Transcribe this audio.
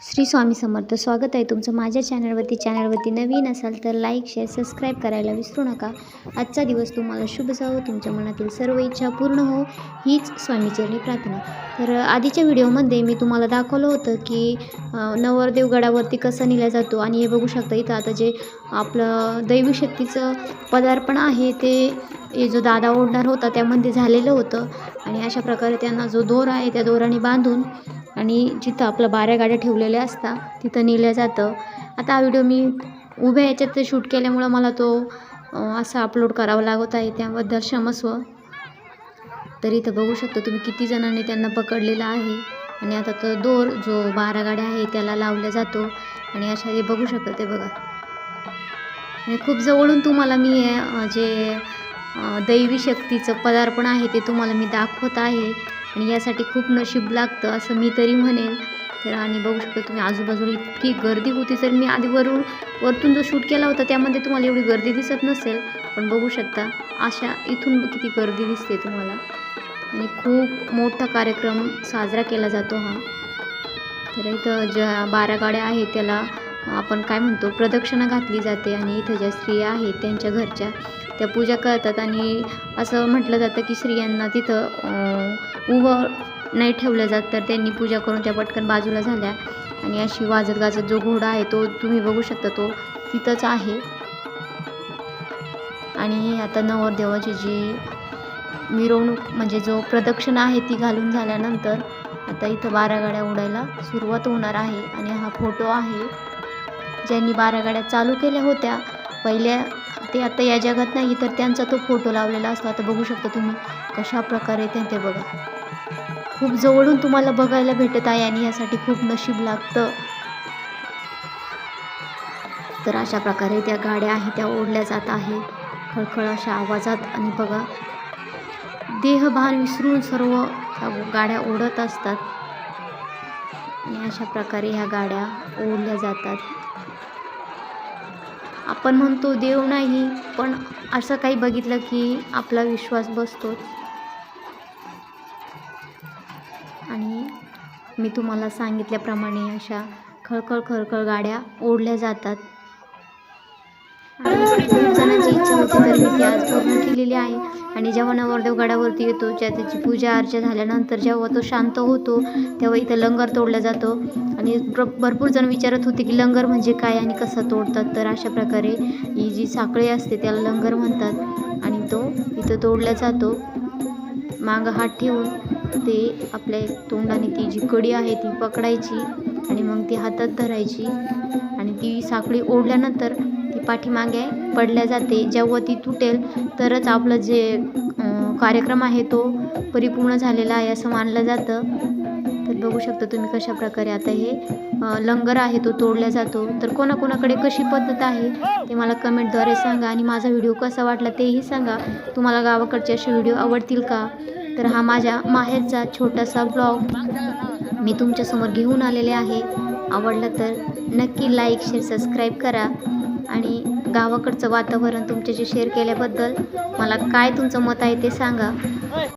श्री स्वामी समर्थ. स्वागत आहे तुमचं माझ्या चॅनलवरती नवीन असाल तर लाईक शेअर सबस्क्राईब करायला विसरू नका. आजचा दिवस तुम्हाला शुभ जावो, तुमच्या मनातील सर्व इच्छा पूर्ण हो हीच स्वामीचरणी प्रार्थना. तर आधीच्या व्हिडिओमध्ये मी तुम्हाला दाखवलं होतं की नवरदेव गडावरती कसा नेला जातो. आणि हे बघू शकता इथं आता जे आपलं दैवी शक्तीचं पदार्पण आहे ते जो दादा ओढणार होता त्यामध्ये झालेलं होतं. आणि अशा प्रकारे त्यांना जो दोर आहे त्या दोराने बांधून आणि जिथं आपलं बाऱ्या गाड्या ठेवलेल्या असतात तिथं नेलं जातं. आता हा व्हिडिओ मी उभ्या याच्यात शूट केल्यामुळं मला तो असा अपलोड करावा लागत आहे, त्याबद्दल क्षमस्व. तर इथं बघू शकता तुम्ही किती जणांनी त्यांना पकडलेला आहे. आणि आता तो दोर जो बारा गाड्या आहे त्याला लावला जातो. आणि अशा हे बघू शकता ते बघा. आणि खूप जवळून तुम्हाला मी जे दैवी शक्तीचं पदार्पण आहे ते तुम्हाला मी दाखवत आहे. आणि यासाठी खूप नशीब लागतं असं मी तरी म्हणेल. तर आणि बघू शकता तुम्ही आजूबाजूला इतकी गर्दी होती. तर मी आधी वरतून जो शूट केला होता त्यामध्ये तुम्हाला एवढी गर्दी दिसत नसेल, पण बघू शकता अशा इथून किती गर्दी दिसते तुम्हाला. आणि खूप मोठा कार्यक्रम साजरा केला जातो हा. तर इथं ज्या बारा गाड्या आहेत त्याला आपण काय म्हणतो प्रदक्षिणा घातली जाते. आणि इथं ज्या स्त्रिया आहेत त्यांच्या घरच्या त्या पूजा करतात. आणि असं म्हटलं जातं की स्त्रियांना तिथं उभं नाही ठेवलं जात, तर त्यांनी पूजा करून त्या पटकन बाजूला झाल्या. आणि अशी वाजत गाजत जो घोडा आहे तो तुम्ही बघू शकता तो तिथंच आहे. आणि आता नवरदेवाची जी मिरवणूक म्हणजे जो प्रदक्षिणा आहे ती घालून झाल्यानंतर आता इथं बारा गाड्या उडायला सुरुवात होणार आहे. आणि हा फोटो आहे ज्यांनी बारा गाड्या चालू केल्या होत्या पहिल्या, ते आता या जगात नाही, तर त्यांचा तो फोटो लावलेला असतो. आता बघू शकता तुम्ही कशा प्रकारे ते बघा खूप जवळून तुम्हाला बघायला भेटत आहे. आणि यासाठी खूप नशीब लागतं. तर अशा प्रकारे त्या गाड्या आहेत त्या ओढल्या जात आहे खळखळ अशा आवाजात. आणि बघा देहभान विसरून सर्व गाड्या ओढत असतात. आणि अशा प्रकारे ह्या गाड्या ओढल्या जातात. आपण म्हणतो देव नाही, पण असं काही बघितलं की आपला विश्वास बसतोच. आणि मी तुम्हाला सांगितल्याप्रमाणे अशा खळखळ गाड्या ओढल्या जातात. आणि खूप जणांची इच्छा होती तर मी ती आज पूर्ण केलेली आहे. आणि जेव्हा नवरदेव गडावरती येतो त्याची पूजा अर्चा झाल्यानंतर जेव्हा तो शांत होतो तेव्हा इथं लंगर तोडला जातो. आणि भरपूर जण विचारत होते की लंगर म्हणजे काय आणि कसं तोडतात. तर अशा प्रकारे ही जी साखळी असते त्याला लंगर म्हणतात. आणि तो इथं तोडला जातो. मागं हात ठेवून ते आपल्या तोंडाने ती जी कडी आहे ती पकडायची आणि मग ती हातात धरायची. आणि ती साखळी ओढल्यानंतर ती पाठीमागे पडल्या जाते. जेव्हा ती तुटेल तरच आपलं जे कार्यक्रम आहे तो परिपूर्ण झालेला आहे असं मानलं जातं. तर बघू शकता तुम्ही कशा प्रकारे आता हे लंगर आहे तो तोडला जातो. तर कोणाकोणाकडे कशी पद्धत आहे ते मला कमेंटद्वारे सांगा. आणि माझा व्हिडिओ कसा वाटला तेही सांगा. तुम्हाला गावाकडचे असे व्हिडिओ आवडतील का? तर हा माझ्या माहेरचा छोटासा ब्लॉग मी तुमच्यासमोर घेऊन आलेले आहे. आवडलं तर नक्की लाईक शेअर सबस्क्राईब करा. आणि गावाकडचं वातावरण तुमच्याशी शेअर केल्याबद्दल मला काय तुमचं मत आहे ते सांगा.